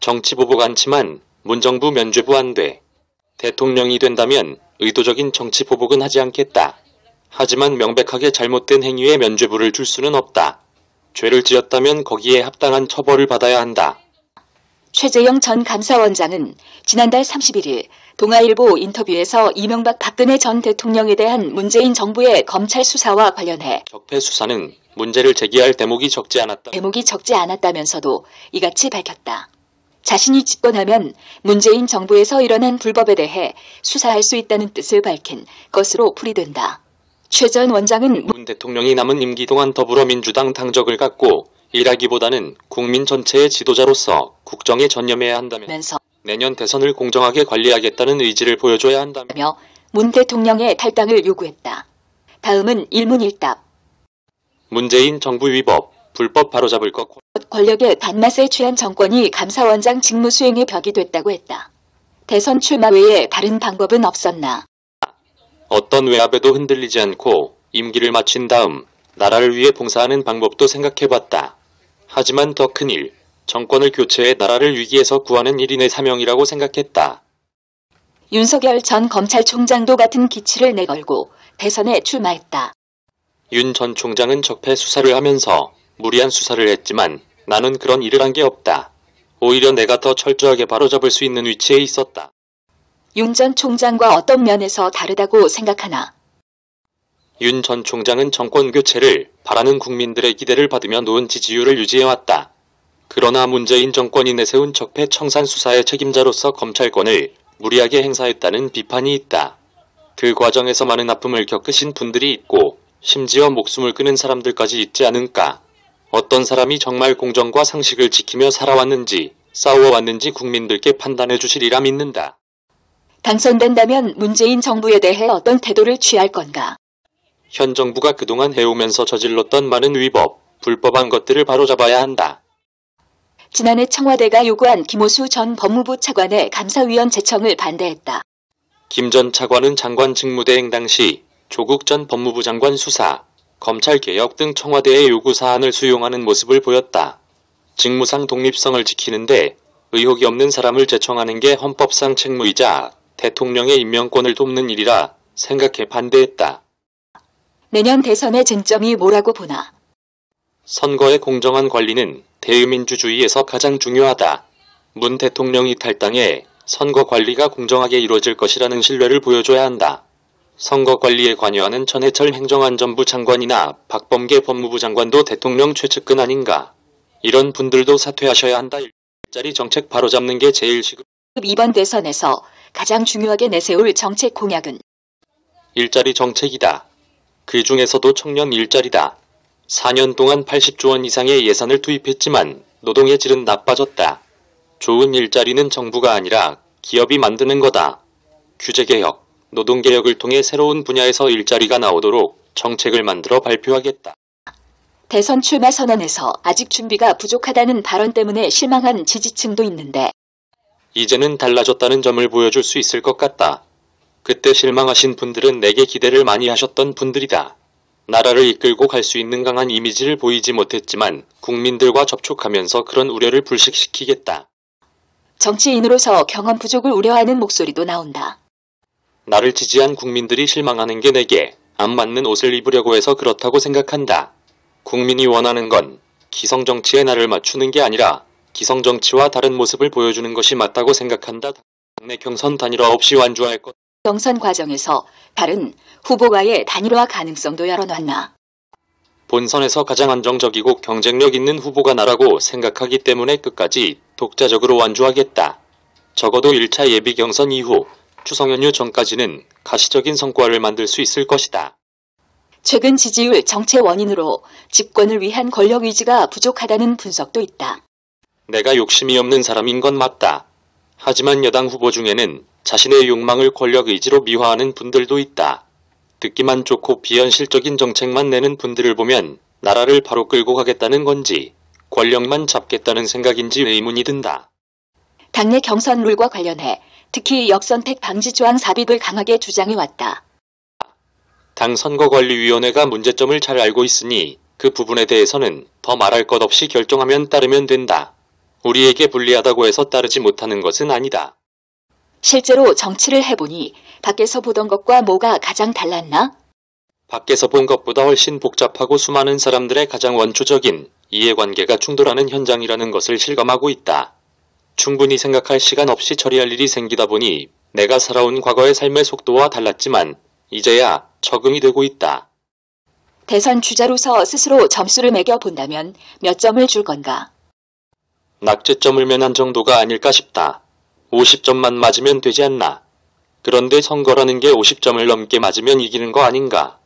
정치보복 않지만 문정부 면죄부 안 돼. 대통령이 된다면 의도적인 정치보복은 하지 않겠다. 하지만 명백하게 잘못된 행위에 면죄부를 줄 수는 없다. 죄를 지었다면 거기에 합당한 처벌을 받아야 한다. 최재형 전 감사원장은 지난달 31일 동아일보 인터뷰에서 이명박 박근혜 전 대통령에 대한 문재인 정부의 검찰 수사와 관련해 적폐 수사는 문제를 제기할 대목이 적지 않았다면서도 이같이 밝혔다. 자신이 집권하면 문재인 정부에서 일어난 불법에 대해 수사할 수 있다는 뜻을 밝힌 것으로 풀이된다. 최 전 원장은 문 대통령이 남은 임기 동안 더불어민주당 당적을 갖고 일하기보다는 국민 전체의 지도자로서 국정에 전념해야 한다면서 내년 대선을 공정하게 관리하겠다는 의지를 보여줘야 한다며 문 대통령의 탈당을 요구했다. 다음은 일문일답. 문재인 정부 위법, 불법 바로잡을 것. 권력의 단맛에 취한 정권이 감사원장 직무 수행의 벽이 됐다고 했다. 대선 출마 외에 다른 방법은 없었나. 어떤 외압에도 흔들리지 않고 임기를 마친 다음 나라를 위해 봉사하는 방법도 생각해봤다. 하지만 더 큰 일, 정권을 교체해 나라를 위기에서 구하는 일이 내 사명이라고 생각했다. 윤석열 전 검찰총장도 같은 기치를 내걸고 대선에 출마했다. 윤 전 총장은 적폐 수사를 하면서 무리한 수사를 했지만 나는 그런 일을 한 게 없다. 오히려 내가 더 철저하게 바로잡을 수 있는 위치에 있었다. 윤 전 총장과 어떤 면에서 다르다고 생각하나? 윤 전 총장은 정권 교체를 바라는 국민들의 기대를 받으며 놓은 지지율을 유지해왔다. 그러나 문재인 정권이 내세운 적폐 청산 수사의 책임자로서 검찰권을 무리하게 행사했다는 비판이 있다. 그 과정에서 많은 아픔을 겪으신 분들이 있고 심지어 목숨을 끊은 사람들까지 있지 않은가. 어떤 사람이 정말 공정과 상식을 지키며 살아왔는지 싸워왔는지 국민들께 판단해 주시리라 믿는다. 당선된다면 문재인 정부에 대해 어떤 태도를 취할 건가? 현 정부가 그동안 해오면서 저질렀던 많은 위법, 불법한 것들을 바로잡아야 한다. 지난해 청와대가 요구한 김오수 전 법무부 차관의 감사위원 제청을 반대했다. 김 전 차관은 장관 직무대행 당시 조국 전 법무부 장관 수사, 검찰개혁 등 청와대의 요구사안을 수용하는 모습을 보였다. 직무상 독립성을 지키는데 의혹이 없는 사람을 제청하는 게 헌법상 책무이자 대통령의 임명권을 돕는 일이라 생각해 반대했다. 내년 대선의 쟁점이 뭐라고 보나? 선거의 공정한 관리는 대의민주주의에서 가장 중요하다. 문 대통령이 탈당해 선거 관리가 공정하게 이루어질 것이라는 신뢰를 보여줘야 한다. 선거 관리에 관여하는 전해철 행정안전부 장관이나 박범계 법무부 장관도 대통령 최측근 아닌가. 이런 분들도 사퇴하셔야 한다. 일자리 정책 바로잡는 게 제일 시급. 이번 대선에서 가장 중요하게 내세울 정책 공약은? 일자리 정책이다. 그 중에서도 청년 일자리다. 4년 동안 80조 원 이상의 예산을 투입했지만 노동의 질은 나빠졌다. 좋은 일자리는 정부가 아니라 기업이 만드는 거다. 규제개혁, 노동개혁을 통해 새로운 분야에서 일자리가 나오도록 정책을 만들어 발표하겠다. 대선 출마 선언에서 아직 준비가 부족하다는 발언 때문에 실망한 지지층도 있는데 이제는 달라졌다는 점을 보여줄 수 있을 것 같다. 그때 실망하신 분들은 내게 기대를 많이 하셨던 분들이다. 나라를 이끌고 갈 수 있는 강한 이미지를 보이지 못했지만 국민들과 접촉하면서 그런 우려를 불식시키겠다. 정치인으로서 경험 부족을 우려하는 목소리도 나온다. 나를 지지한 국민들이 실망하는 게 내게 안 맞는 옷을 입으려고 해서 그렇다고 생각한다. 국민이 원하는 건 기성정치에 나를 맞추는 게 아니라 기성정치와 다른 모습을 보여주는 것이 맞다고 생각한다. 당내 경선 단일화 없이 완주할 것. 경선 과정에서 다른 후보와의 단일화 가능성도 열어놨나? 본선에서 가장 안정적이고 경쟁력 있는 후보가 나라고 생각하기 때문에 끝까지 독자적으로 완주하겠다. 적어도 1차 예비 경선 이후 추석 연휴 전까지는 가시적인 성과를 만들 수 있을 것이다. 최근 지지율 정체 원인으로 집권을 위한 권력 의지가 부족하다는 분석도 있다. 내가 욕심이 없는 사람인 건 맞다. 하지만 여당 후보 중에는 자신의 욕망을 권력 의지로 미화하는 분들도 있다. 듣기만 좋고 비현실적인 정책만 내는 분들을 보면 나라를 바로 끌고 가겠다는 건지 권력만 잡겠다는 생각인지 의문이 든다. 당내 경선 룰과 관련해 특히 역선택 방지 조항 삽입을 강하게 주장해왔다. 당 선거관리위원회가 문제점을 잘 알고 있으니 그 부분에 대해서는 더 말할 것 없이 결정하면 따르면 된다. 우리에게 불리하다고 해서 따르지 못하는 것은 아니다. 실제로 정치를 해보니 밖에서 보던 것과 뭐가 가장 달랐나? 밖에서 본 것보다 훨씬 복잡하고 수많은 사람들의 가장 원초적인 이해관계가 충돌하는 현장이라는 것을 실감하고 있다. 충분히 생각할 시간 없이 처리할 일이 생기다 보니 내가 살아온 과거의 삶의 속도와 달랐지만 이제야 적응이 되고 있다. 대선 주자로서 스스로 점수를 매겨 본다면 몇 점을 줄 건가? 낙제점을 면한 정도가 아닐까 싶다. 50점만 맞으면 되지 않나. 그런데 선거라는 게 50점을 넘게 맞으면 이기는 거 아닌가?